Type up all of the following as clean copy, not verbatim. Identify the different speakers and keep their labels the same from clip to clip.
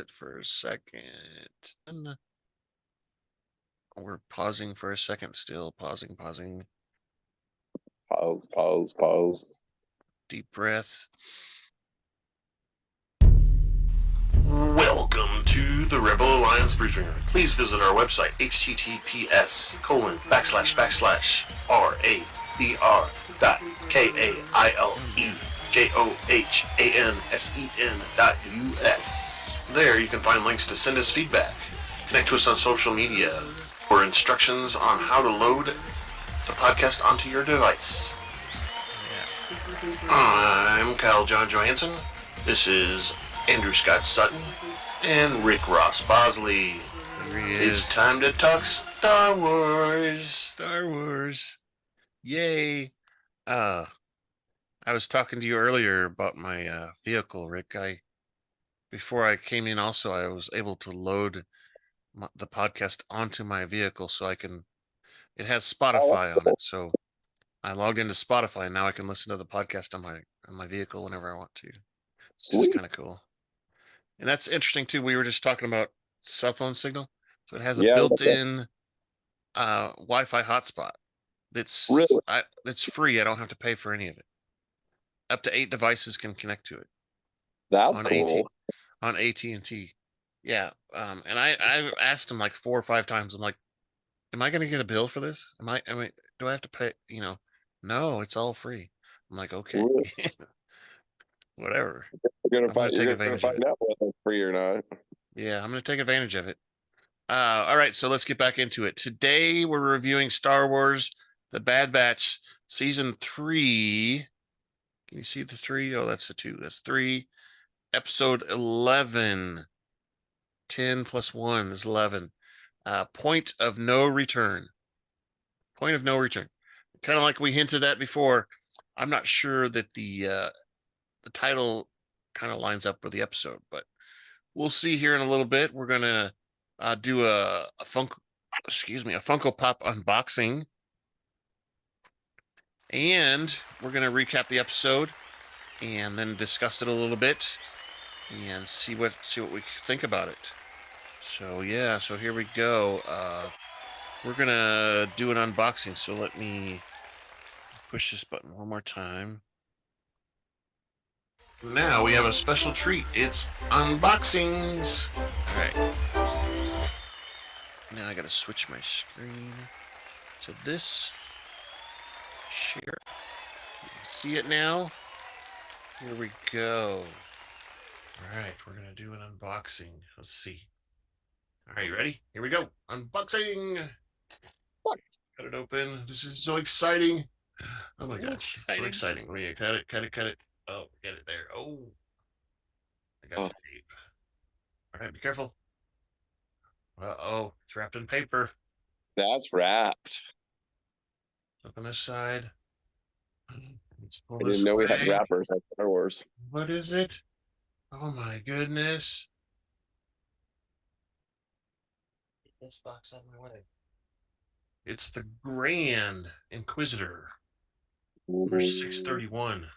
Speaker 1: it for a second. We're pausing for a second still. Pausing.
Speaker 2: Pause.
Speaker 1: Deep breath.
Speaker 3: Welcome to the Rebel Alliance Briefing Room. Please visit our website, https://rabeljohansen.us. There you can find links to send us feedback, connect to us on social media, or instructions on how to load the podcast onto your device. I'm Kyle John Johansson. This is Andrew Scott Sutton and Rick Ross Bosley. It's time to talk Star Wars.
Speaker 1: Yay. I was talking to you earlier about my vehicle, Rick. Before I came in also, I was able to load the podcast onto my vehicle so it has Spotify on it. So I logged into Spotify and now I can listen to the podcast on my vehicle whenever I want to. Which is kind of cool. And that's interesting too. We were just talking about cell phone signal. So it has a built-in Wi-Fi hotspot. It's free. I don't have to pay for any of it. Up to 8 devices can connect to it.
Speaker 2: That's cool.
Speaker 1: On AT&T. Yeah. And I asked him like 4 or 5 times. I'm like, am I going to get a bill for this? Do I have to pay? No, it's all free. I'm like, okay. Whatever.
Speaker 2: You're gonna find out whether it's free or not.
Speaker 1: Yeah, I'm gonna take advantage of it. All right, so let's get back into it. Today we're reviewing Star Wars: The Bad Batch, Season 3. Can you see the 3? Oh, that's the 2. That's 3. Episode 11. 10 plus 1 is 11. Point of No Return. Point of No Return. Kind of like we hinted at before. I'm not sure that the title kind of lines up with the episode, but we'll see here in a little bit. We're gonna do a Funko Pop unboxing, and we're gonna recap the episode and then discuss it a little bit and see what we think about it. So yeah, so here we go. We're gonna do an unboxing. So let me push this button one more time. Now we have a special treat. It's unboxings. All right. Now I gotta switch my screen to this. Share. You can see it now. Here we go. All right, we're gonna do an unboxing. Let's see. All right, ready? Here we go. Unboxing. Cut it open. This is so exciting. Oh my gosh, so exciting. Wait, cut it. Oh, get it there. Oh, I got the tape. All right, be careful. Uh-oh, it's wrapped in paper.
Speaker 2: That's wrapped.
Speaker 1: Look on this side.
Speaker 2: I didn't know we had wrappers at Star Wars.
Speaker 1: What is it? Oh my goodness. Get this box out of my way. It's the Grand Inquisitor. Number 631.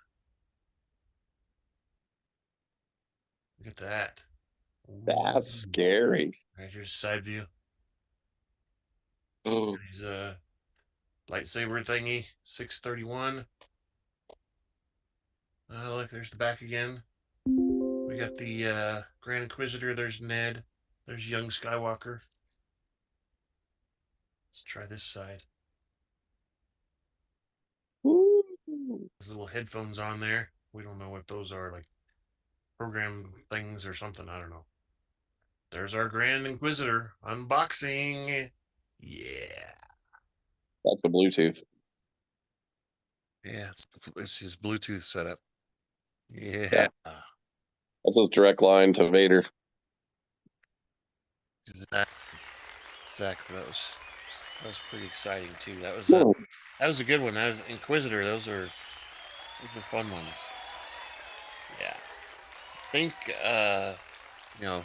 Speaker 1: Look at that.
Speaker 2: That's scary.
Speaker 1: Right, here's a side view.
Speaker 2: Oh.
Speaker 1: He's a lightsaber thingy, 631. Look, there's the back again. We got the Grand Inquisitor. There's Ned. There's young Skywalker. Let's try this side.
Speaker 2: Ooh.
Speaker 1: There's little headphones on there. We don't know what those are, like program things or something. I don't know. There's our Grand Inquisitor unboxing. Yeah.
Speaker 2: That's the Bluetooth.
Speaker 1: Yeah, it's his Bluetooth setup. Yeah.
Speaker 2: That's his direct line to Vader.
Speaker 1: Exactly. That was pretty exciting too. That was a good one. That was Inquisitor. Those are fun ones. Yeah. I think a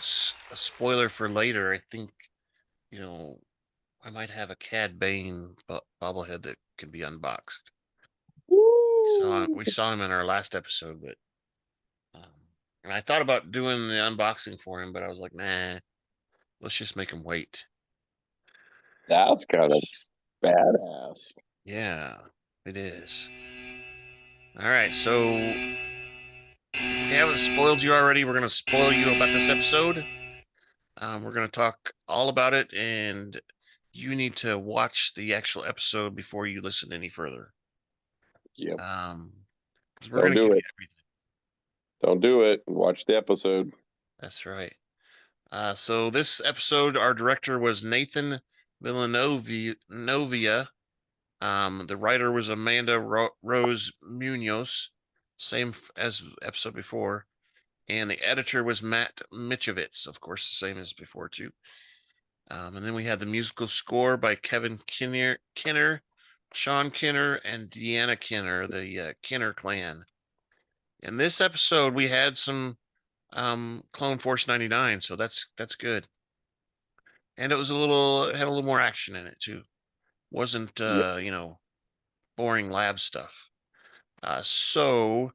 Speaker 1: spoiler for later. I think I might have a Cad Bane bobblehead that can be unboxed. We saw him in our last episode, but And I thought about doing the unboxing for him, but I was like, nah, let's just make him wait.
Speaker 2: That's kind of badass.
Speaker 1: Yeah, it is. All right, so if we haven't spoiled you already, we're going to spoil you about this episode. We're going to talk all about it, and you need to watch the actual episode before you listen any further.
Speaker 2: Yep.
Speaker 1: 'Cause we're going to
Speaker 2: Don't
Speaker 1: give
Speaker 2: do
Speaker 1: you
Speaker 2: it.
Speaker 1: everything.
Speaker 2: Don't do it. Watch the episode.
Speaker 1: That's right. So this episode, our director was Nathan Villanovia. The writer was Amanda Rose Munoz, same as episode before, and the editor was Matt Michovitz, of course, the same as before too. And then we had the musical score by Kevin Kinner, Sean Kinner, and Deanna Kinner, the Kinner clan. In this episode, we had some Clone Force 99, so that's good. And it was had a little more action in it too. Wasn't boring lab stuff. So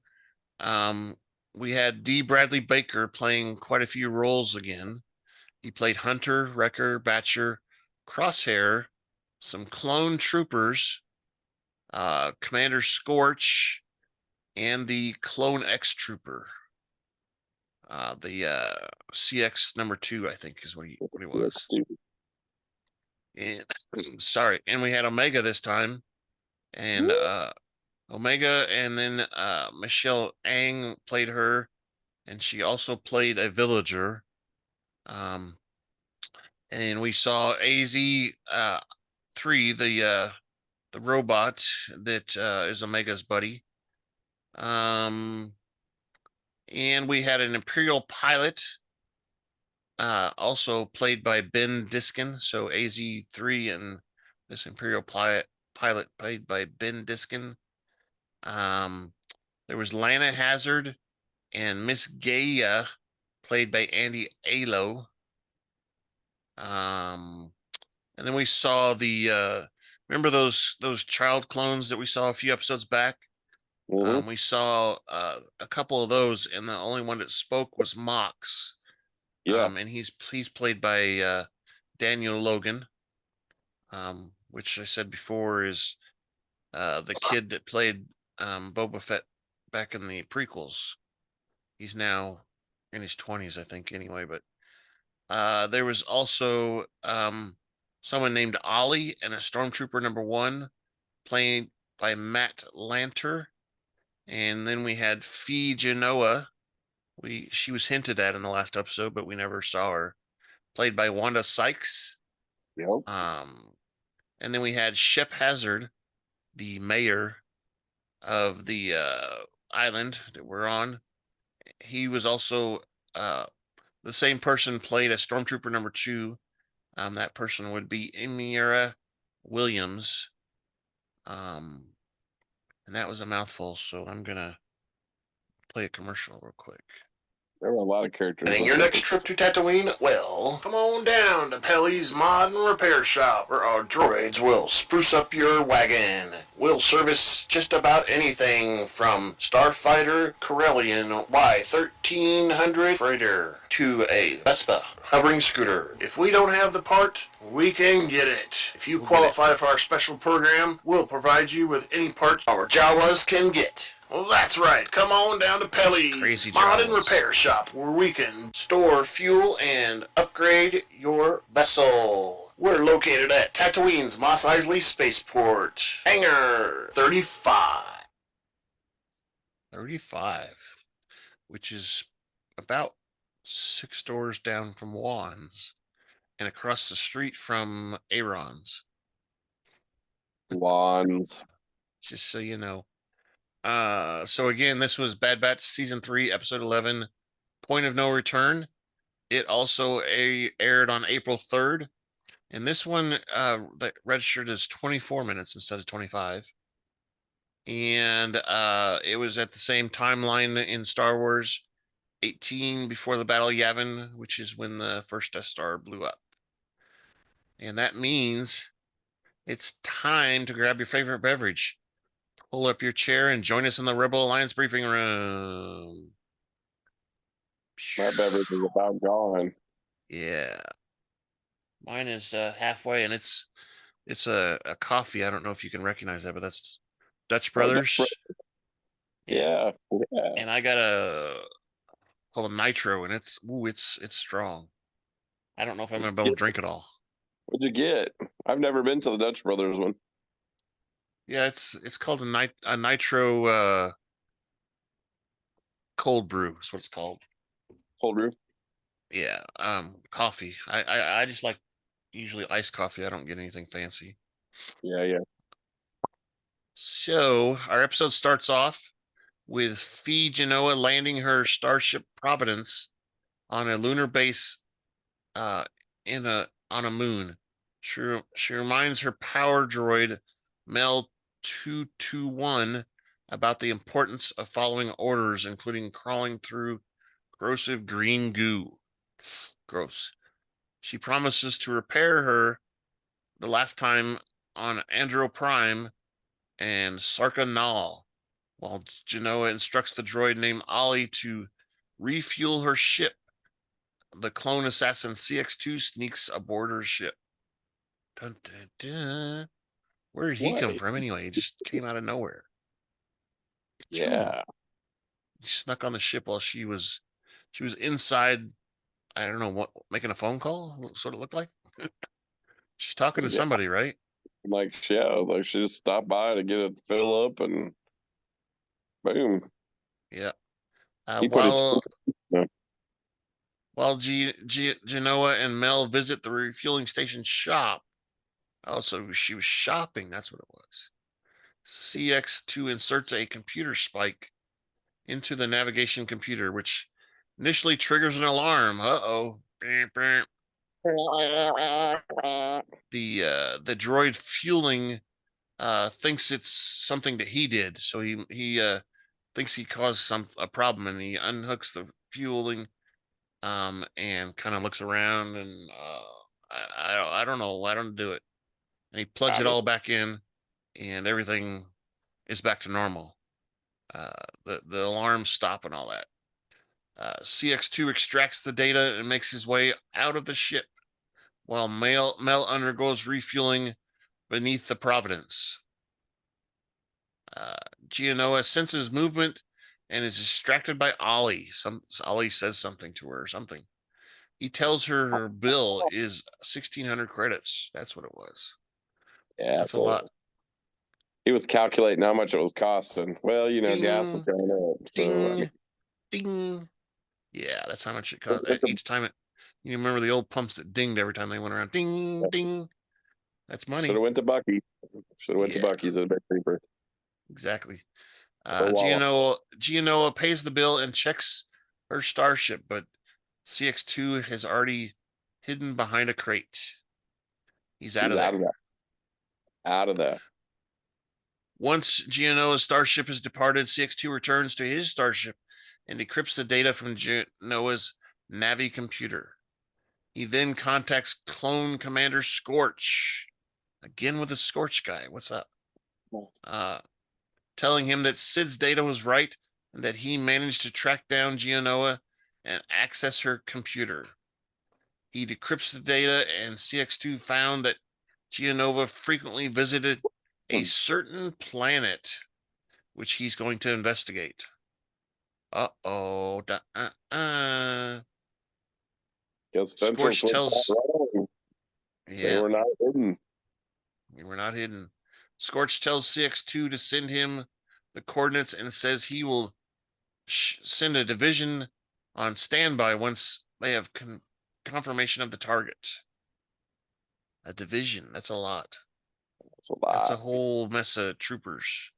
Speaker 1: we had D. Bradley Baker playing quite a few roles again. He played Hunter, Wrecker, Batcher, Crosshair, some clone troopers, Commander Scorch, and the Clone X Trooper. The CX number 2, I think, is what he was. And sorry, and we had Omega this time, and Omega, and then Michelle Ang played her, and she also played a villager. And we saw AZ3, the robot that is Omega's buddy. And we had an Imperial pilot, also played by Ben Diskin. So AZ3 and this Imperial pilot played by Ben Diskin. There was Lana Hazard and Miss Gaia, played by Andy Alo. And then we saw the remember those child clones that we saw a few episodes back?
Speaker 2: Mm-hmm.
Speaker 1: We saw a couple of those, and the only one that spoke was Mox.
Speaker 2: Yeah.
Speaker 1: And he's played by Daniel Logan, which I said before is the kid that played Boba Fett back in the prequels. He's now in his 20s, I think, anyway. But there was also someone named Ollie and a Stormtrooper number 1, played by Matt Lanter. And then we had Fee Genoa. She was hinted at in the last episode, but we never saw her, played by Wanda Sykes.
Speaker 2: Yep.
Speaker 1: And then we had Shep Hazard, the mayor of the island that we're on. He was also the same person played a Stormtrooper number 2. That person would be Emira Williams. And that was a mouthful, so I'm gonna play a commercial real quick.
Speaker 2: There were a lot of characters.
Speaker 3: And your next trip to Tatooine? Well, come on down to Pelly's Mod and Repair Shop, where our droids will spruce up your wagon. We'll service just about anything from Starfighter Corellian Y1300 freighter to a Vespa hovering scooter. If we don't have the part, we can get it. If you qualify for our special program, we'll provide you with any part our Jawas can get. Well, that's right. Come on down to Pelly's Mod and Repair Shop, where we can store fuel and upgrade your vessel. We're located at Tatooine's Mos Eisley Spaceport, Hangar 35.
Speaker 1: 35, which is about 6 doors down from Juan's and across the street from Aaron's.
Speaker 2: Wands.
Speaker 1: Just so you know. So again, this was Bad Batch season 3, episode 11, Point of No Return. It also aired on April 3rd, and this one that registered as 24 minutes instead of 25. And it was at the same timeline in Star Wars, 18 before the Battle of Yavin, which is when the first Death Star blew up. And that means it's time to grab your favorite beverage, pull up your chair, and join us in the Rebel Alliance briefing room.
Speaker 2: My beverage is about gone.
Speaker 1: Yeah. Mine is halfway, and it's a coffee. I don't know if you can recognize that, but that's Dutch
Speaker 2: Oh, Dutch
Speaker 1: Brothers.
Speaker 2: Yeah. Yeah.
Speaker 1: And I got a called a Nitro, and it's strong. I don't know if I'm gonna be able to drink it all.
Speaker 2: What'd you get? I've never been to the Dutch Brothers one.
Speaker 1: Yeah, it's called a Nitro cold brew is what it's called.
Speaker 2: Cold brew.
Speaker 1: Yeah, coffee. I just like usually iced coffee. I don't get anything fancy.
Speaker 2: Yeah, yeah.
Speaker 1: So our episode starts off with Fee Genoa landing her starship Providence on a lunar base on a moon. She reminds her power droid Mel 221 about the importance of following orders, including crawling through corrosive green goo. Gross. She promises to repair her the last time on Andro Prime and Sarka Nal, while Genoa instructs the droid named Ollie to refuel her ship. The clone assassin CX2 sneaks aboard her ship. Dun, dun, dun. Where did he come from anyway? He just came out of nowhere.
Speaker 2: Yeah.
Speaker 1: He snuck on the ship while she was inside. I don't know what, making a phone call. That's what it looked like. She's talking to somebody, right?
Speaker 2: Like, yeah, like she just stopped by to get a fill up and boom.
Speaker 1: Yeah.
Speaker 2: He put his
Speaker 1: While Genoa and Mel visit the refueling station shop. Oh, so she was shopping. That's what it was. CX2 inserts a computer spike into the navigation computer, which initially triggers an alarm. Uh-oh. The droid fueling thinks it's something that he did. So he thinks he caused a problem, and he unhooks the fueling and kind of looks around, and I don't know. I don't do it. And he plugs it all back in, and everything is back to normal. The alarms stop and all that. CX2 extracts the data and makes his way out of the ship, while Mel undergoes refueling beneath the Providence. Genoa senses movement and is distracted by Ollie. Ollie says something to her or something. He tells her bill is 1,600 credits. That's what it was.
Speaker 2: Yeah,
Speaker 1: that's a lot.
Speaker 2: He was calculating how much it was costing. Well, you know, ding, gas is going up. So
Speaker 1: ding, I mean, ding. Yeah, that's how much it cost. Each time you remember the old pumps that dinged every time they went around. Ding, ding. That's money.
Speaker 2: Should have went to Bucky. Should have went to Bucky's at a big creeper.
Speaker 1: Exactly. Genoa pays the bill and checks her starship, but CX2 has already hidden behind a crate. He's out of there.
Speaker 2: Out of there.
Speaker 1: Once Genoa's starship has departed, CX2 returns to his starship and decrypts the data from Genoa's Navi computer. He then contacts clone commander Scorch. Again with the Scorch guy. What's up? Telling him that Sid's data was right and that he managed to track down Genoa and access her computer. He decrypts the data, and CX2 found that Genoa frequently visited a certain planet, which he's going to investigate. Uh-oh.
Speaker 2: Scorch tells...
Speaker 1: Yeah.
Speaker 2: They were not hidden.
Speaker 1: They were not hidden. Scorch tells CX2 to send him the coordinates and says he will send a division on standby once they have confirmation of the target. A division. That's a lot. That's a whole mess of troopers.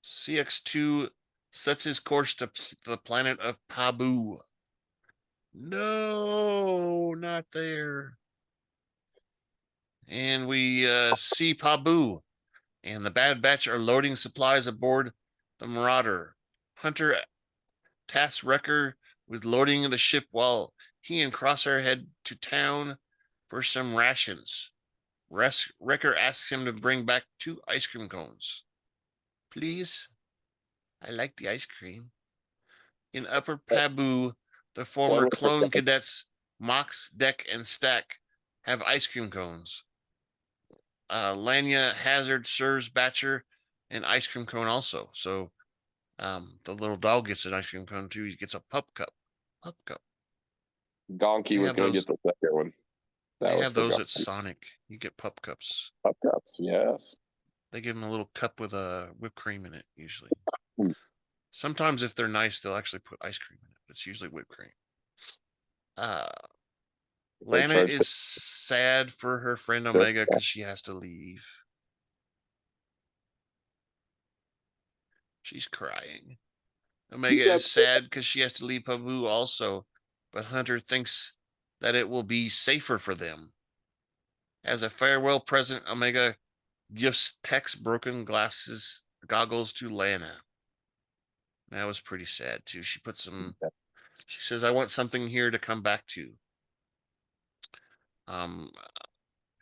Speaker 1: CX2 sets his course to the planet of Pabu. No, not there. And we see Pabu and the Bad Batch are loading supplies aboard the Marauder. Hunter tasks Wrecker with loading the ship while he and Crosshair head to town for some rations. Wrecker asks him to bring back 2 ice cream cones. Please? I like the ice cream. In Upper Pabu, The former
Speaker 2: Former
Speaker 1: clone cadets Mox, Deck, and Stack have ice cream cones. Lanya, Hazard, Sirs, Batcher, and ice cream cone also. So the little dog gets an ice cream cone too. He gets a pup cup. Pup cup.
Speaker 2: Gonky
Speaker 1: They
Speaker 2: was
Speaker 1: have
Speaker 2: going to
Speaker 1: those-
Speaker 2: get the second one. That
Speaker 1: They
Speaker 2: was
Speaker 1: have
Speaker 2: for
Speaker 1: those at
Speaker 2: Gonky.
Speaker 1: Sonic. You get pup cups.
Speaker 2: Pup cups, yes.
Speaker 1: They give them a little cup with a whipped cream in it, usually.
Speaker 2: Mm.
Speaker 1: Sometimes if they're nice, they'll actually put ice cream in it. It's usually whipped cream.
Speaker 2: They
Speaker 1: Lana
Speaker 2: tried
Speaker 1: is sad for her friend Omega because she has to leave. She's crying. Omega
Speaker 2: Yep.
Speaker 1: is sad because she has to leave Pabu also, but Hunter thinks that it will be safer for them. As a farewell present, Omega gifts Tech's broken goggles to Lana. That was pretty sad too. She put some. She says, "I want something here to come back to."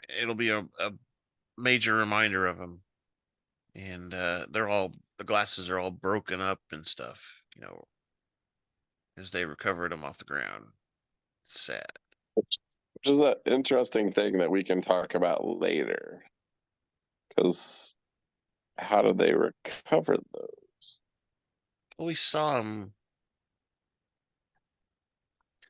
Speaker 1: It'll be a major reminder of him, and the glasses are all broken up and stuff, as they recovered them off the ground. It's sad.
Speaker 2: Which is an interesting thing that we can talk about later. Because how did they recover those?
Speaker 1: Well, we saw him.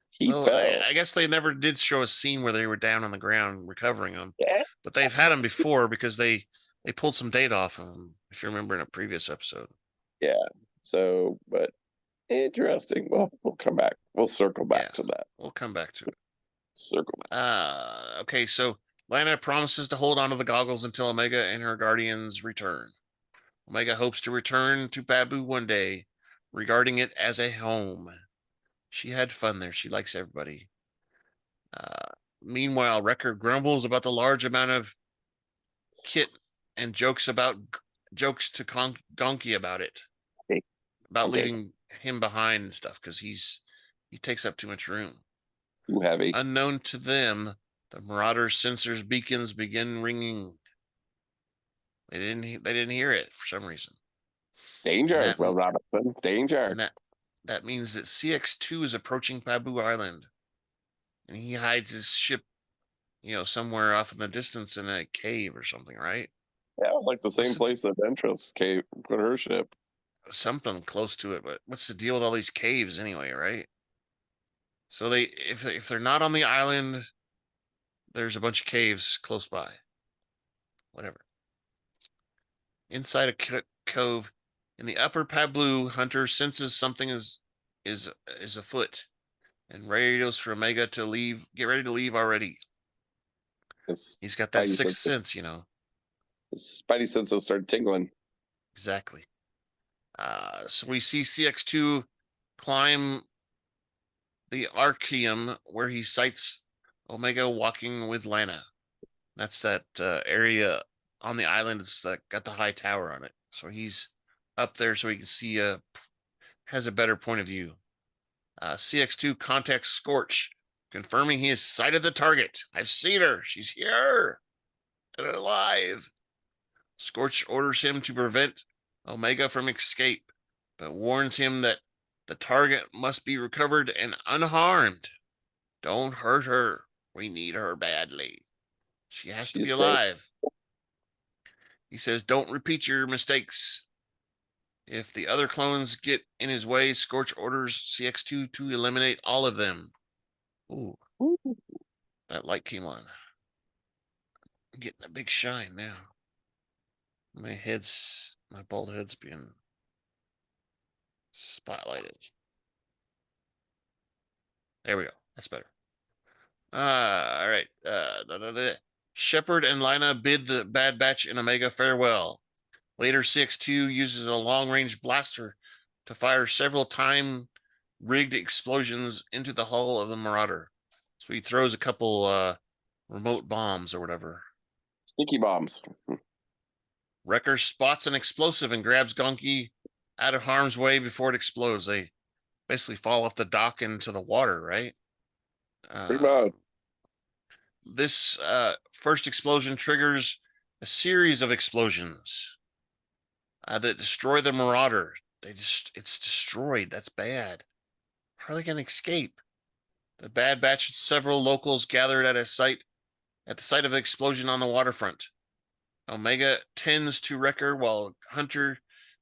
Speaker 2: He
Speaker 1: Well,
Speaker 2: fell.
Speaker 1: I guess they never did show a scene where they were down on the ground recovering them,
Speaker 2: Yeah.
Speaker 1: but they've had them before because they pulled some data off of them. If you remember in a previous episode.
Speaker 2: Yeah. So, but interesting. Well, we'll come back. We'll circle back
Speaker 1: Yeah.
Speaker 2: to that.
Speaker 1: We'll come back to it.
Speaker 2: Circle back.
Speaker 1: Okay, so Lana promises to hold on to the goggles until Omega and her guardians return. Omega hopes to return to Babu one day, regarding it as a home. She had fun there. She likes everybody. Meanwhile, Wrecker grumbles about the large amount of kit and jokes to Gonky about it, about
Speaker 2: Okay.
Speaker 1: leaving him behind and stuff because he takes up too much room.
Speaker 2: Too heavy.
Speaker 1: Unknown to them, the Marauder sensors beacons begin ringing. They didn't hear it for some reason.
Speaker 2: Danger,
Speaker 1: that
Speaker 2: Will Robinson. Danger.
Speaker 1: And that means that CX2 is approaching Pabu Island. And he hides his ship, somewhere off in the distance in a cave or something, right?
Speaker 2: Yeah, it was like the same
Speaker 1: What's the-
Speaker 2: place that Ventress put her ship.
Speaker 1: Something close to it, but what's the deal with all these caves anyway, right? So if they're not on the island, there's a bunch of caves close by. Whatever. Inside a cove in the upper Pablu, Hunter senses something is afoot and radios for Omega to leave. Get ready to leave already. He's got that sixth sense,
Speaker 2: His spidey senses start tingling.
Speaker 1: Exactly. So we see CX2 climb the Archeum where he sights Omega walking with Lana. That's that area on the island. It's got the high tower on it. So he's up there so he can see has a better point of view. CX2 contacts Scorch, confirming he has sighted the target. I've seen her. She's here and alive. Scorch orders him to prevent Omega from escape, but warns him that the target must be recovered and unharmed. Don't hurt her. We need her badly. She has to be alive. He says, don't repeat your mistakes. If the other clones get in his way, Scorch orders CX2 to eliminate all of them. Ooh. That light came on. I'm getting a big shine now. My bald head's being spotlighted. There we go. That's better. All right. Shepard and Lina bid the Bad Batch and Omega farewell. Later, CX2 uses a long-range blaster to fire several time-rigged explosions into the hull of the Marauder. So he throws a couple remote bombs or whatever.
Speaker 2: Sneaky bombs.
Speaker 1: Wrecker spots an explosive and grabs Gonky out of harm's way before it explodes. They basically fall off the dock into the water, right?
Speaker 2: Pretty much.
Speaker 1: This first explosion triggers a series of explosions that destroy the Marauder. It's destroyed. That's bad. How are they going to escape? The Bad Batch and several locals gathered at the site of the explosion on the waterfront. Omega tends to Wrecker while Hunter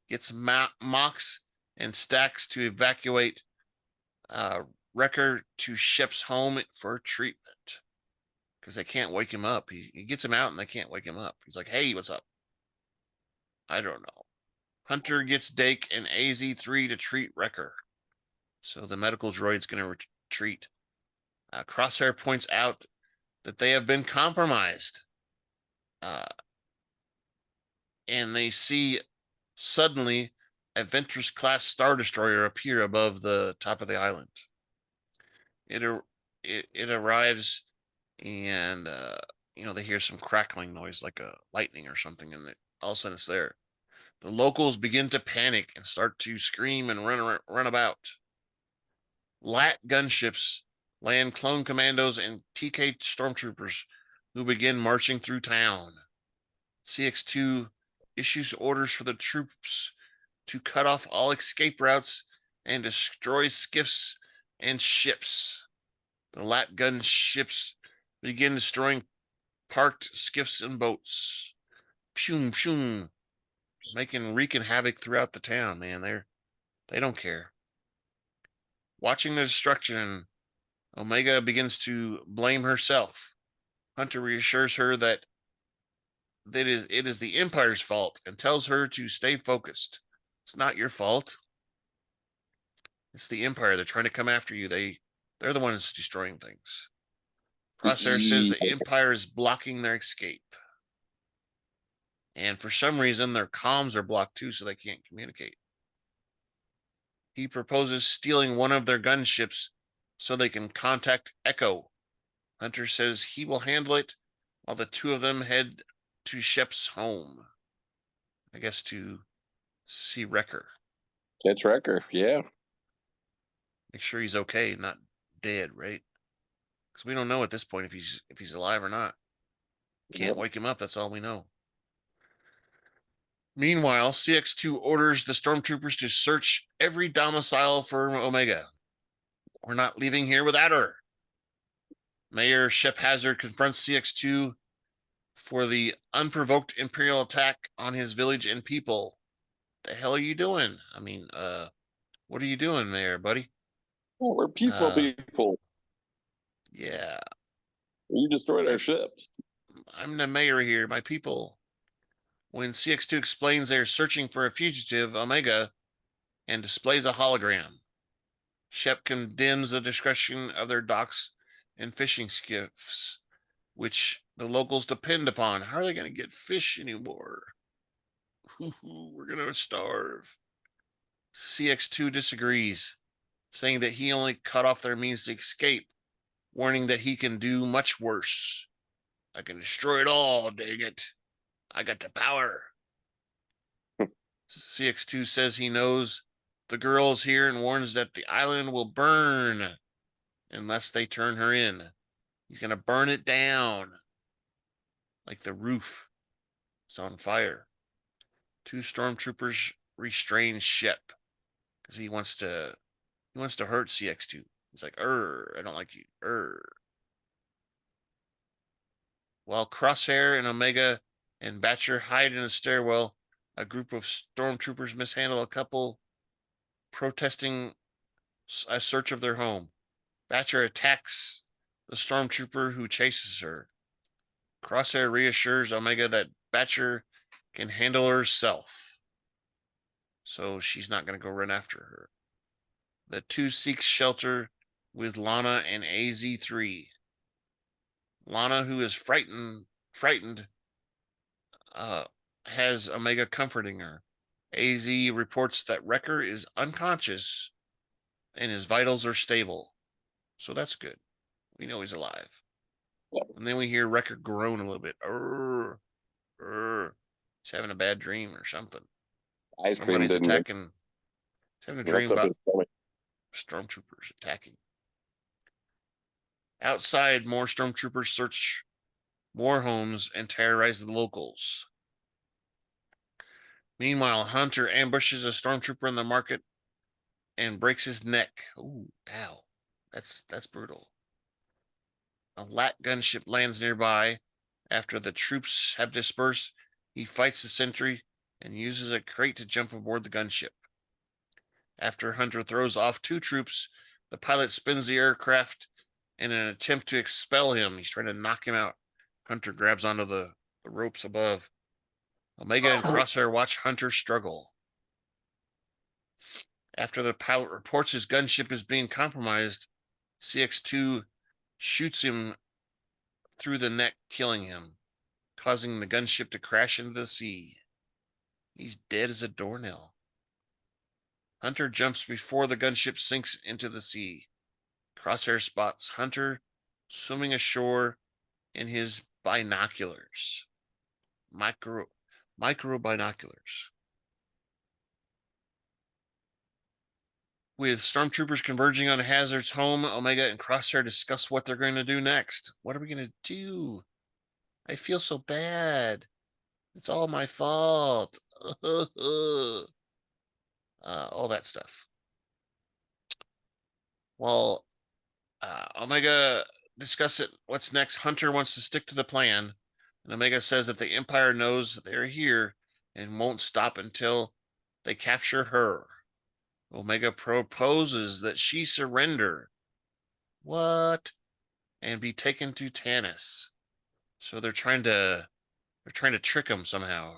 Speaker 1: gets Mox and Stacks to evacuate Wrecker to Shep's home for treatment. Because they can't wake him up. He gets him out and they can't wake him up. He's like, hey, what's up? I don't know. Hunter gets Dake and AZ3 to treat Wrecker. So the medical droid's going to retreat. Crosshair points out that they have been compromised. And they see suddenly a Ventress class Star Destroyer appear above the top of the island. It arrives, and they hear some crackling noise like a lightning or something, and all of a sudden it's there. The locals begin to panic and start to scream and run about. LAT gunships land clone commandos and TK stormtroopers who begin marching through town. CX2 issues orders for the troops to cut off all escape routes and destroy skiffs and ships. The LAT gunships begin destroying parked skiffs and boats. Pshum, pshum, wreaking havoc throughout the town, man. They don't care. Watching the destruction, Omega begins to blame herself. Hunter reassures her that it is the Empire's fault and tells her to stay focused. It's not your fault. It's the Empire. They're trying to come after you. They're the ones destroying things. Crosshair says the Empire is blocking their escape. And for some reason, their comms are blocked too, so they can't communicate. He proposes stealing one of their gunships so they can contact Echo. Hunter says he will handle it while the two of them head to Shep's home. I guess to see Wrecker.
Speaker 2: Catch Wrecker, yeah.
Speaker 1: Make sure he's okay, not dead, right? Because we don't know at this point if he's alive or not. Can't wake him up, that's all we know. Meanwhile, CX2 orders the stormtroopers to search every domicile for Omega. We're not leaving here without her. Mayor Shep Hazard confronts CX2 for the unprovoked Imperial attack on his village and people. The hell are you doing? I mean, what are you doing there, buddy?
Speaker 2: Well, we're peaceful people.
Speaker 1: Yeah.
Speaker 2: You destroyed our ships.
Speaker 1: I'm the mayor here, my people. When CX2 explains they're searching for a fugitive, Omega, and displays a hologram, Shep condemns the destruction of their docks and fishing skiffs, which the locals depend upon. How are they going to get fish anymore? We're going to starve. CX2 disagrees, saying that he only cut off their means to escape, warning that he can do much worse. I can destroy it all, dang it. I got the power. CX2 says he knows the girl is here and warns that the island will burn unless they turn her in. He's going to burn it down. Like the roof is on fire. Two stormtroopers restrain Shep because he wants to hurt CX2. He's like, I don't like you. While Crosshair and Omega and Batcher hide in a stairwell, a group of stormtroopers mishandle a couple protesting a search of their home. Batcher attacks the stormtrooper who chases her. Crosshair reassures Omega that Batcher can handle herself, so she's not going to go run after her. The two seek shelter with Lana and AZ3. Lana, who is frightened, has Omega comforting her. AZ reports that Wrecker is unconscious and his vitals are stable. So that's good. We know he's alive. And then we hear Wrecker groan a little bit. He's having a bad dream or something. Somebody's attacking. He's having a dream about stormtroopers attacking. Outside, more stormtroopers search more homes and terrorize the locals. Meanwhile, Hunter ambushes a stormtrooper in the market and breaks his neck. Ooh, ow. That's brutal. A LAT gunship lands nearby. After the troops have dispersed, he fights the sentry and uses a crate to jump aboard the gunship. After Hunter throws off 2 troops, the pilot spins the aircraft in an attempt to expel him. He's trying to knock him out. Hunter grabs onto the ropes above. Omega and Crosshair watch Hunter struggle. After the pilot reports his gunship is being compromised, CX-2 shoots him through the neck, killing him, causing the gunship to crash into the sea. He's dead as a doornail. Hunter jumps before the gunship sinks into the sea. Crosshair spots Hunter swimming ashore in his binoculars. Micro binoculars. With stormtroopers converging on Hazard's home, Omega and Crosshair discuss what they're going to do next. What are we going to do? I feel so bad. It's all my fault. All that stuff. Well, Omega discuss it. What's next? Hunter wants to stick to the plan, and Omega says that the Empire knows that they're here and won't stop until they capture her. Omega proposes that she surrender. What? And be taken to Tanis. So they're trying to trick him somehow.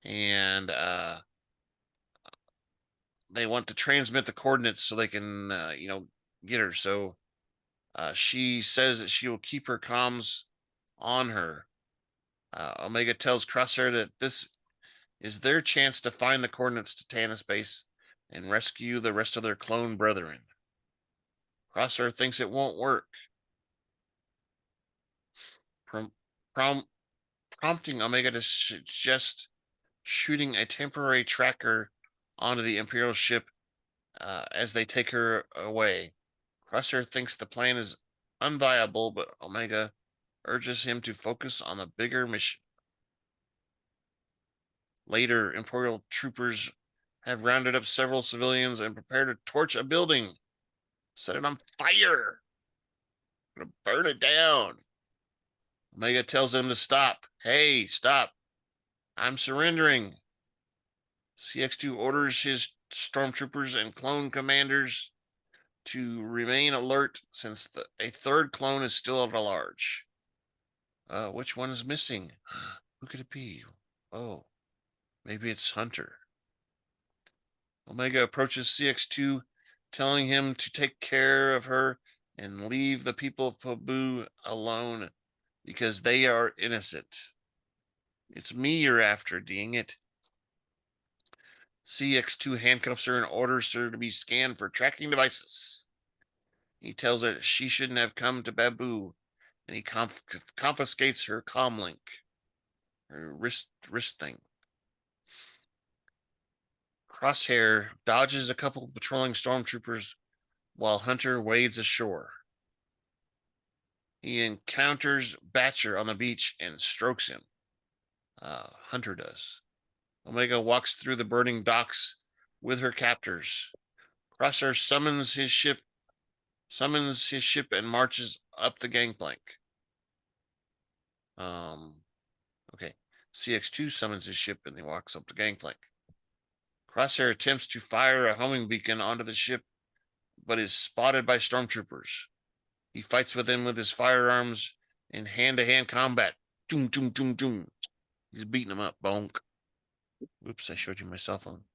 Speaker 1: And they want to transmit the coordinates so they can get her. So she says that she will keep her comms on her. Omega tells Crosshair that this is their chance to find the coordinates to Tanis base and rescue the rest of their clone brethren. Crosshair thinks it won't work, prompting Omega to suggest shooting a temporary tracker onto the Imperial ship as they take her away. Crosshair thinks the plan is unviable, but Omega urges him to focus on the bigger mission. Later, Imperial troopers have rounded up several civilians and prepare to torch a building. Set it on fire. Gonna burn it down. Omega tells them to stop. Hey, stop. I'm surrendering. CX-2 orders his stormtroopers and clone commanders to remain alert since a 3rd clone is still at large. Which one is missing? Who could it be? Oh, maybe it's Hunter. Omega approaches CX-2, telling him to take care of her and leave the people of Pabu alone because they are innocent. It's me you're after, dang it. CX-2 handcuffs her and orders her to be scanned for tracking devices. He tells her she shouldn't have come to Babu, and he confiscates her comlink, her wrist thing. Crosshair dodges a couple patrolling stormtroopers while Hunter wades ashore. He encounters Batcher on the beach and strokes him. Hunter does. Omega walks through the burning docks with her captors. Crosshair summons his ship and marches up the gangplank. Okay. CX-2 summons his ship and he walks up the gangplank. Crosshair attempts to fire a homing beacon onto the ship, but is spotted by stormtroopers. He fights with them with his firearms in hand-to-hand combat. Doom, doom, doom, doom. He's beating him up. Bonk. Oops, I showed you my cell phone.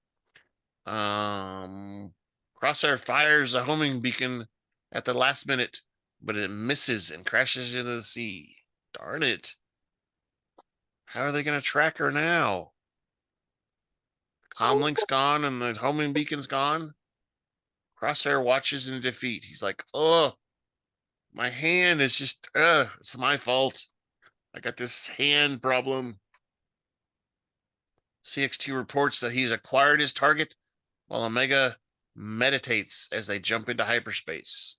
Speaker 1: Crosshair fires a homing beacon at the last minute, but it misses and crashes into the sea. Darn it. How are they going to track her now? Comlink's gone and the homing beacon's gone. Crosshair watches in defeat. He's like, oh, my hand is just, it's my fault. I got this hand problem. CX-2 reports that he's acquired his target while Omega meditates as they jump into hyperspace.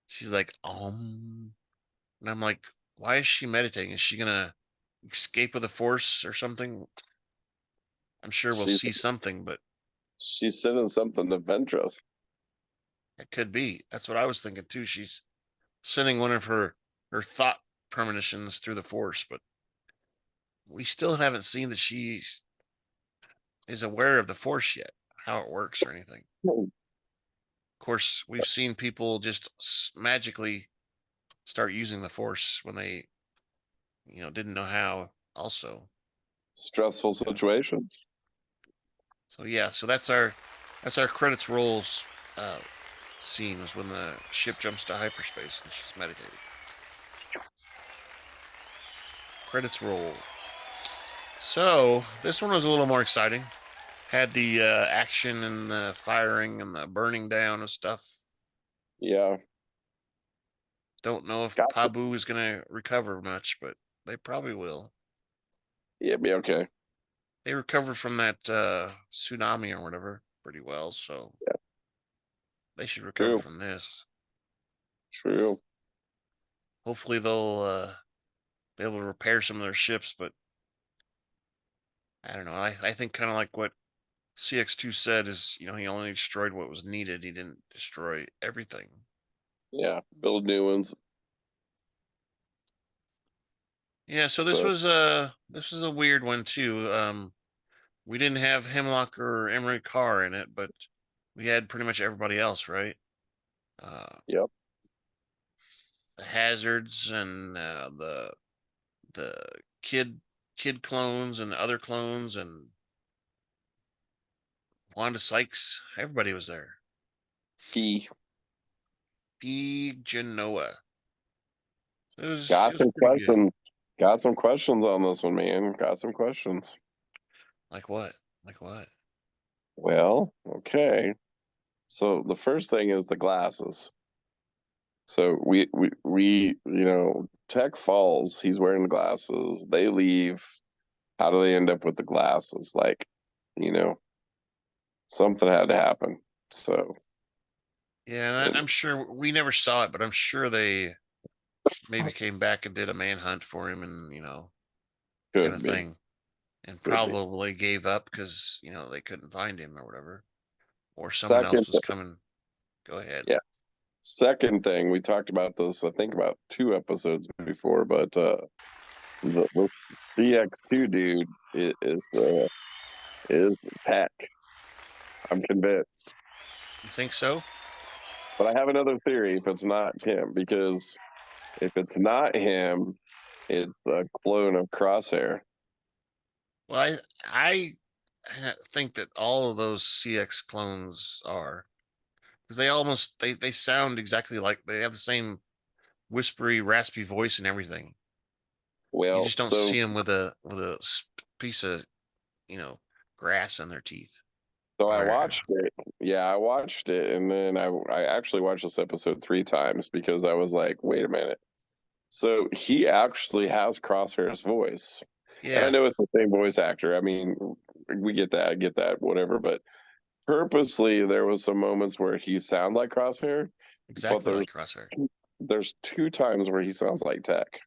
Speaker 1: She's like, and I'm like, why is she meditating? Is she gonna escape with the Force or something? I'm sure we'll
Speaker 2: She's-
Speaker 1: see something, but
Speaker 2: She's sending something to Ventress.
Speaker 1: it could be. That's what I was thinking too. She's sending one of her thought premonitions through the Force, but we still haven't seen that she is aware of the Force yet, how it works or anything. Of course, we've seen people just magically start using the Force when they, didn't know how. Also,
Speaker 2: Stressful situations.
Speaker 1: so yeah, so that's our credits rolls scene is when the ship jumps to hyperspace and she's meditating. Credits roll. So this one was a little more exciting. Had the action and the firing and the burning down of stuff.
Speaker 2: Yeah.
Speaker 1: Don't know if
Speaker 2: Gotcha.
Speaker 1: Pabu is going to recover much, but they probably will.
Speaker 2: Yeah, be okay.
Speaker 1: They recovered from that tsunami or whatever pretty well, so they should recover
Speaker 2: True.
Speaker 1: from this.
Speaker 2: True.
Speaker 1: Hopefully they'll be able to repair some of their ships, but I don't know. I think kind of like what CX2 said is, he only destroyed what was needed. He didn't destroy everything.
Speaker 2: Yeah. Build new ones.
Speaker 1: Yeah, so this
Speaker 2: So-
Speaker 1: was a weird one too. We didn't have Hemlock or Emery Carr in it, but we had pretty much everybody else, right?
Speaker 2: Yep.
Speaker 1: The Hazards and the kid clones and the other clones and Wanda Sykes. Everybody was there.
Speaker 2: P.
Speaker 1: Big Genoa. It was
Speaker 2: Some
Speaker 1: pretty good.
Speaker 2: questions. Got some questions on this one, man. Got some questions.
Speaker 1: Like what? Like what?
Speaker 2: Well, okay. So the first thing is the glasses. So Tech falls. He's wearing the glasses. They leave. How do they end up with the glasses? Like, something had to happen. So
Speaker 1: Yeah, I'm sure we never saw it, but I'm sure they maybe came back and did a manhunt for him and, kind
Speaker 2: could
Speaker 1: of
Speaker 2: be.
Speaker 1: thing. And
Speaker 2: Could be.
Speaker 1: probably gave up because, they couldn't find him or whatever. Or someone
Speaker 2: Second,
Speaker 1: else was coming. Go ahead.
Speaker 2: Yeah. Second thing, we talked about this, I think about 2 episodes before, but this CX2 dude is Tech. I'm convinced.
Speaker 1: You think so?
Speaker 2: But I have another theory if it's not him, because if it's not him, it's a clone of Crosshair.
Speaker 1: Well, I think that all of those CX clones are because they sound exactly like they have the same whispery, raspy voice and everything. You
Speaker 2: Well,
Speaker 1: just don't see them with a piece of grass in their teeth.
Speaker 2: so I
Speaker 1: Or-
Speaker 2: watched it. Yeah, I watched it, and then I actually watched this episode 3 times because I was like, wait a minute. So he actually has Crosshair's voice. And I
Speaker 1: Yeah,
Speaker 2: know it's the same voice actor. I mean, we get that, I get that, whatever. But purposely, there was some moments where he sounded like Crosshair.
Speaker 1: exactly
Speaker 2: there's-
Speaker 1: like Crosshair.
Speaker 2: There's 2 times where he sounds like Tech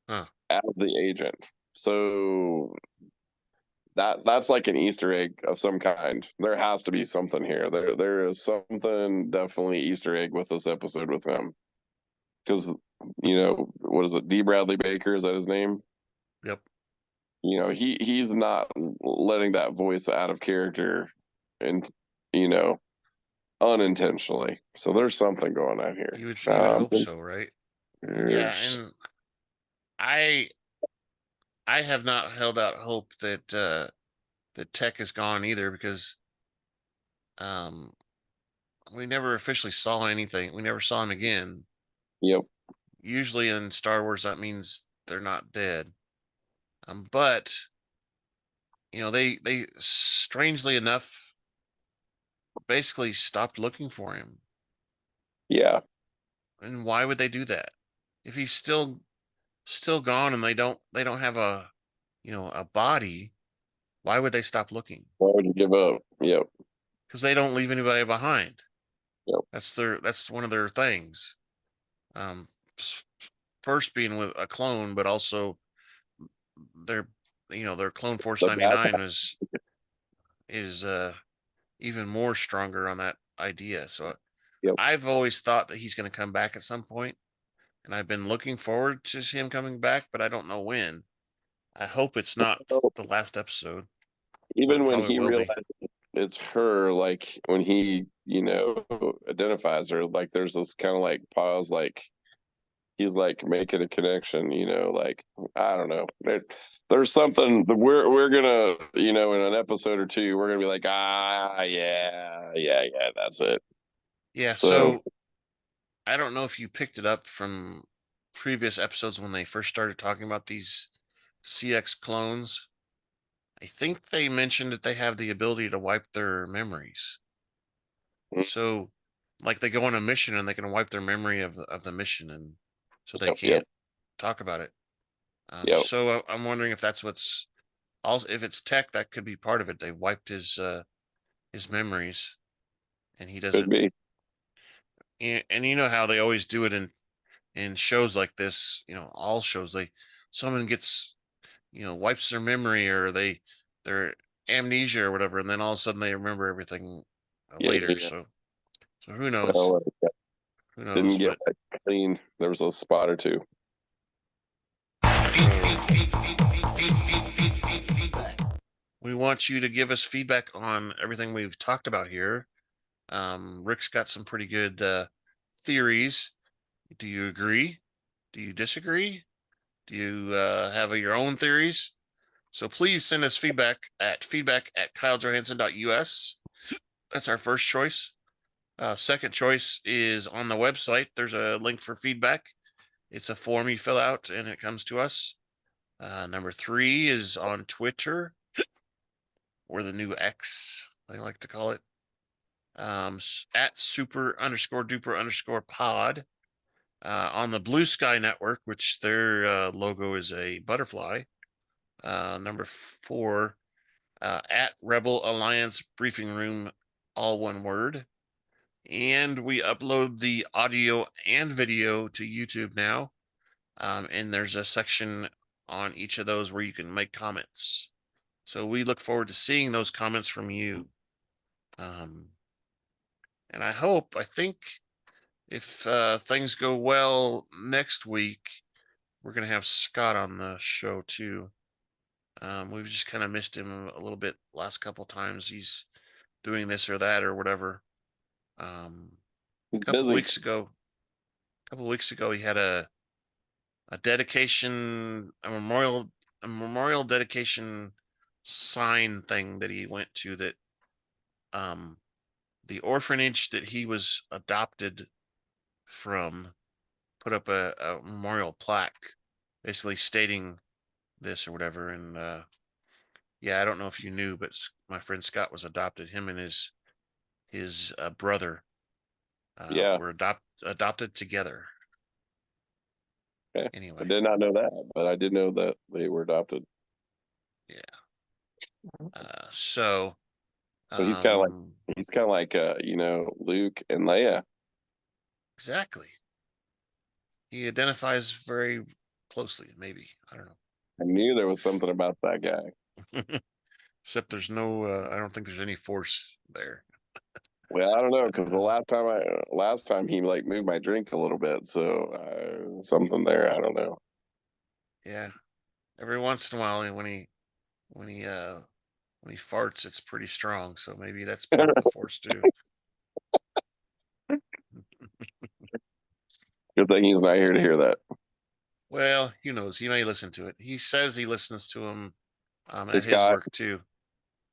Speaker 1: Huh.
Speaker 2: as the agent. So that's like an Easter egg of some kind. There has to be something here. There is something definitely Easter egg with this episode with him. Because what is it? D. Bradley Baker, is that his name?
Speaker 1: Yep.
Speaker 2: He's not letting that voice out of character and unintentionally. So there's something going on here.
Speaker 1: You would hope so, right? Yeah, and I have not held out hope that that Tech is gone either because we never officially saw anything. We never saw him again.
Speaker 2: Yep.
Speaker 1: Usually in Star Wars that means they're not dead. But they strangely enough basically stopped looking for him.
Speaker 2: Yeah.
Speaker 1: And why would they do that? If he's still gone and they don't have a a body, why would they stop looking?
Speaker 2: Why would you give up? Yep.
Speaker 1: Because they don't leave anybody behind.
Speaker 2: Yep.
Speaker 1: That's one of their things. First being with a clone, but also they're their Clone Force
Speaker 2: The
Speaker 1: 99 is even more stronger on that idea. So
Speaker 2: Yep.
Speaker 1: I've always thought that he's going to come back at some point, and I've been looking forward to him coming back, but I don't know when. I hope it's not the last episode. But it
Speaker 2: Even when
Speaker 1: probably
Speaker 2: he
Speaker 1: will be.
Speaker 2: realizes it's her, like when he, identifies her, like there's this kind of like pause, like he's like making a connection, like I don't know. There's something that we're gonna, in an episode or two, we're gonna be like, yeah, that's it.
Speaker 1: Yeah,
Speaker 2: So
Speaker 1: so I don't know if you picked it up from previous episodes when they first started talking about these CX clones. I think they mentioned that they have the ability to wipe their memories. So, like, they go on a mission and they can wipe their memory of the mission, and so they
Speaker 2: yep,
Speaker 1: can't talk about it.
Speaker 2: yep.
Speaker 1: So I'm wondering if that's what's also, if it's tech, that could be part of it. They wiped his memories, and he
Speaker 2: Could
Speaker 1: doesn't.
Speaker 2: be.
Speaker 1: And you know how they always do it in shows like this. All shows, someone gets, wipes their memory, or their amnesia or whatever, and then all of a sudden they remember everything later.
Speaker 2: Yeah.
Speaker 1: So who knows?
Speaker 2: Well,
Speaker 1: Who knows?
Speaker 2: didn't get
Speaker 1: But
Speaker 2: clean. There was a spot or two.
Speaker 1: we want you to give us feedback on everything we've talked about here. Rick's got some pretty good theories. Do you agree? Do you disagree? Do you have your own theories? So please send us feedback at kylejohansson.us. That's our first choice. Second choice is on the website. There's a link for feedback. It's a form you fill out and it comes to us. Number 3 is on Twitter, or the new X, I like to call it. At super_duper_pod. On the Blue Sky Network, which their logo is a butterfly. Number 4, at Rebel Alliance Briefing Room, all one word. And we upload the audio and video to YouTube now. And there's a section on each of those where you can make comments. So we look forward to seeing those comments from you. And I think if things go well next week, we're going to have Scott on the show too. We've just kind of missed him a little bit last couple times. He's doing this or that or whatever. A couple
Speaker 2: Busy.
Speaker 1: weeks ago, he had a dedication, a memorial dedication sign thing that he went to, that the orphanage that he was adopted from put up a memorial plaque basically stating this or whatever. And yeah, I don't know if you knew, but my friend Scott was adopted. Him and his brother were adopted together.
Speaker 2: Okay.
Speaker 1: Anyway,
Speaker 2: I did not know that, but I did know that they were adopted.
Speaker 1: Yeah. So
Speaker 2: he's kind of like Luke and Leia.
Speaker 1: Exactly. He identifies very closely, maybe. I don't know.
Speaker 2: I knew there was something about that guy.
Speaker 1: Except there's no I don't think there's any force there.
Speaker 2: Well, I don't know, because the last time he like moved my drink a little bit, so something there. I don't know.
Speaker 1: Yeah, every once in a while when he farts, it's pretty strong. So maybe that's part of the force too.
Speaker 2: Good thing he's not here to hear that.
Speaker 1: Well, who knows? He may listen to it. He says he listens to him at his
Speaker 2: Scott,
Speaker 1: work too.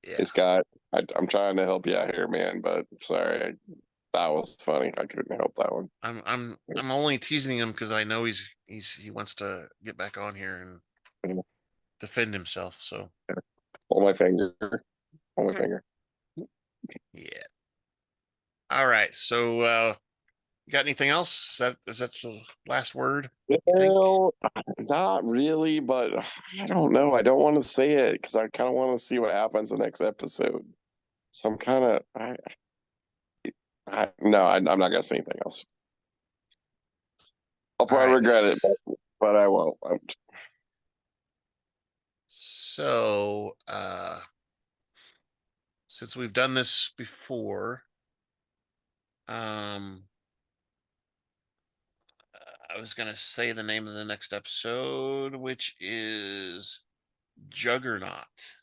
Speaker 1: Yeah,
Speaker 2: hey Scott, I'm trying to help you out here, man, but sorry, that was funny. I couldn't help that one.
Speaker 1: I'm only teasing him because I know he wants to get back on here and defend himself. So
Speaker 2: Hold my finger. Hold my finger.
Speaker 1: Yeah. All right. So you got anything else? Is that the last word?
Speaker 2: Well, not really, but I don't know. I don't want to say it because I kind of want to see what happens the next episode. So I'm kind of no, I'm not gonna say anything else. I'll probably regret it, but I won't.
Speaker 1: So, since we've done this before, I was gonna say the name of the next episode, which is Juggernaut.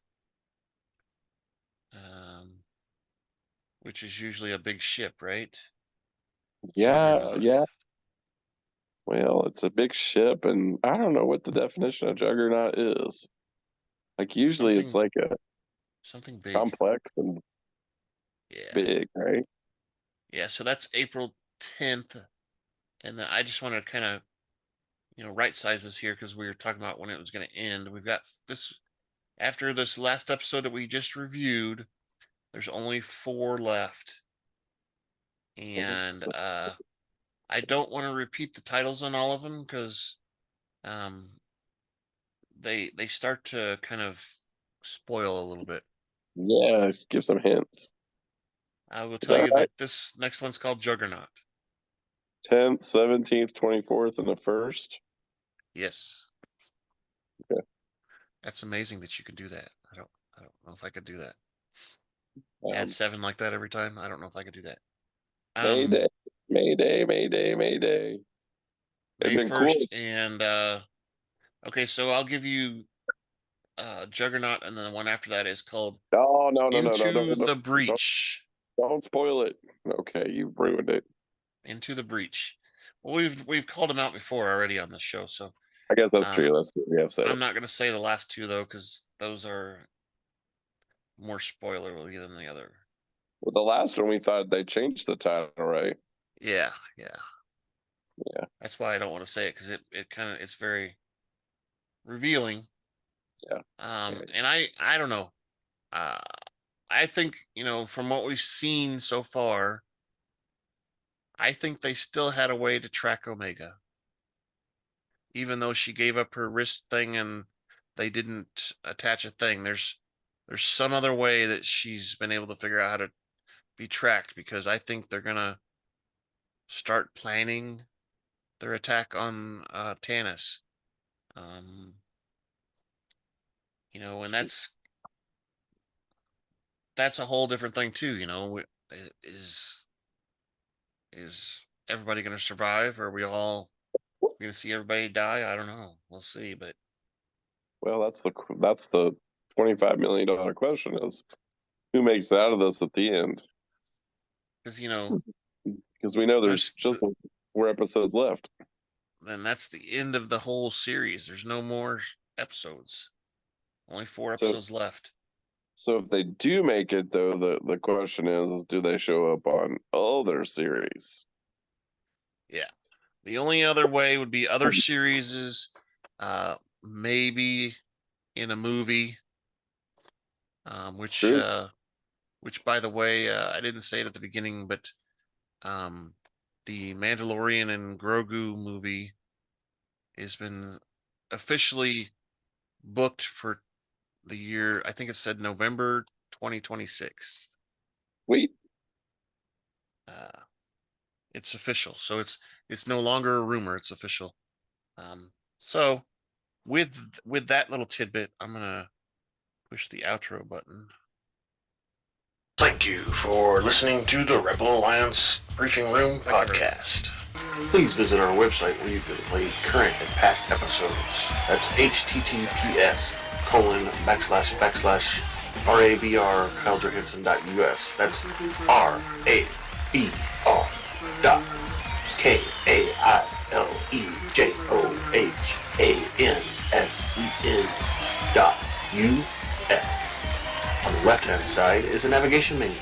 Speaker 1: Which is usually a big ship, right?
Speaker 2: Yeah,
Speaker 1: Juggernaut.
Speaker 2: yeah. Well, it's a big ship, and I don't know what the definition of juggernaut is. Like usually, it's
Speaker 1: Something-
Speaker 2: like a
Speaker 1: Something big.
Speaker 2: complex and
Speaker 1: Yeah.
Speaker 2: big, right?
Speaker 1: Yeah. So that's April 10th. And then I just want to kind of, right size this here because we were talking about when it was going to end. We've got this after this last episode that we just reviewed. There's only 4 left. And I don't want to repeat the titles on all of them because they start to kind of spoil a little bit.
Speaker 2: Yeah, give some hints.
Speaker 1: I will
Speaker 2: Is
Speaker 1: tell
Speaker 2: that
Speaker 1: you
Speaker 2: right?
Speaker 1: that this next one's called Juggernaut.
Speaker 2: 10th, 17th, 24th, and the 1st.
Speaker 1: Yes.
Speaker 2: Okay.
Speaker 1: That's amazing that you could do that. I don't know if I could do that.
Speaker 2: Um,
Speaker 1: Add 7 like that every time. I don't know if I could do that.
Speaker 2: Mayday, Mayday, Mayday, Mayday.
Speaker 1: May
Speaker 2: It'd been
Speaker 1: 1st
Speaker 2: cool.
Speaker 1: and okay, so I'll give you Juggernaut, and then the one after that is called
Speaker 2: No,
Speaker 1: Into the Breach.
Speaker 2: Don't spoil it. Okay, you ruined it.
Speaker 1: Into the Breach. Well, we've called them out before already on this show, so
Speaker 2: I guess that's true. That's true. We have said
Speaker 1: I'm
Speaker 2: it.
Speaker 1: not going to say the last 2 though, because those are more spoilerly than the other.
Speaker 2: Well, the last one we thought they changed the title, right?
Speaker 1: Yeah.
Speaker 2: Yeah.
Speaker 1: That's why I don't want to say it because it kind of it's very revealing.
Speaker 2: Yeah.
Speaker 1: And I don't know. I think from what we've seen so far, I think they still had a way to track Omega, even though she gave up her wrist thing and they didn't attach a thing. There's some other way that she's been able to figure out how to be tracked because I think they're gonna start planning their attack on Tanis. And that's a whole different thing too. Is everybody going to survive? Or are we all going to see everybody die? I don't know. We'll see. But
Speaker 2: Well, that's the $25 million question: is who makes it out of this at the end?
Speaker 1: because
Speaker 2: Because we know there's just 4 episodes left.
Speaker 1: then that's the end of the whole series. There's no more episodes. Only 4 episodes left.
Speaker 2: So if they do make it, though, the question is do they show up on other series?
Speaker 1: Yeah. The only other way would be other series, maybe in a movie, which by the way, I didn't say it at the beginning, but the Mandalorian and Grogu movie has been officially booked for the year. I think it said November 2026.
Speaker 2: Wait.
Speaker 1: It's official, so it's no longer a rumor. It's official. So with that little tidbit, I'm gonna push the outro button.
Speaker 3: Thank you for listening to the Rebel Alliance Briefing Room podcast. Please visit our website where you can play current and past episodes. That's https://rabr.kylejohansson.us. That's RABR.KAILEJOHANSEN.US. On the left-hand side is a navigation menu.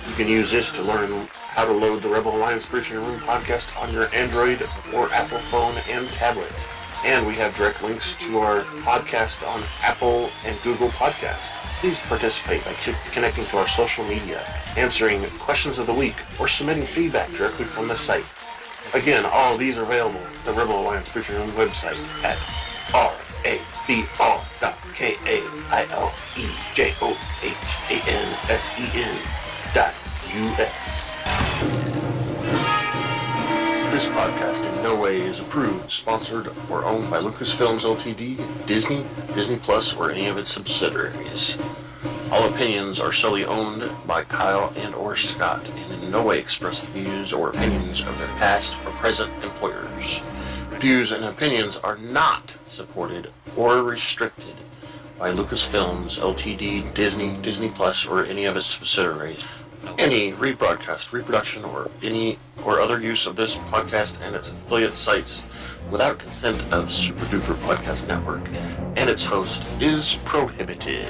Speaker 3: You can use this to learn how to load the Rebel Alliance Briefing Room podcast on your Android or Apple phone and tablet. And we have direct links to our podcast on Apple and Google Podcasts. Please participate by connecting to our social media, answering questions of the week, or submitting feedback directly from the site. Again, all of these are available at the Rebel Alliance Briefing Room website at rabr.KAILEJOHANSEN.US. This podcast in no way is approved, sponsored, or owned by Lucasfilms Ltd., Disney, Disney Plus, or any of its subsidiaries. All opinions are solely owned by Kyle and or Scott and in no way express the views or opinions of their past or present employers. Views and opinions are not supported or restricted by Lucasfilms Ltd., Disney, Disney Plus, or any of its subsidiaries. Any rebroadcast, reproduction, or any or other use of this podcast and its affiliate sites without consent of Super Duper Podcast Network and its host is prohibited.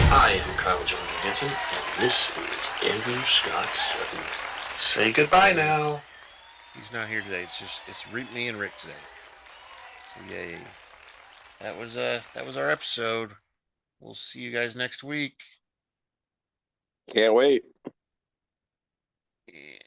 Speaker 3: I am Kyle John Hansen, and this is Andrew Scott Sutton. Say goodbye now.
Speaker 1: He's not here today. It's me and Rick today. So yay. That was our episode. We'll see you guys next week.
Speaker 2: Can't wait.
Speaker 1: Yeah.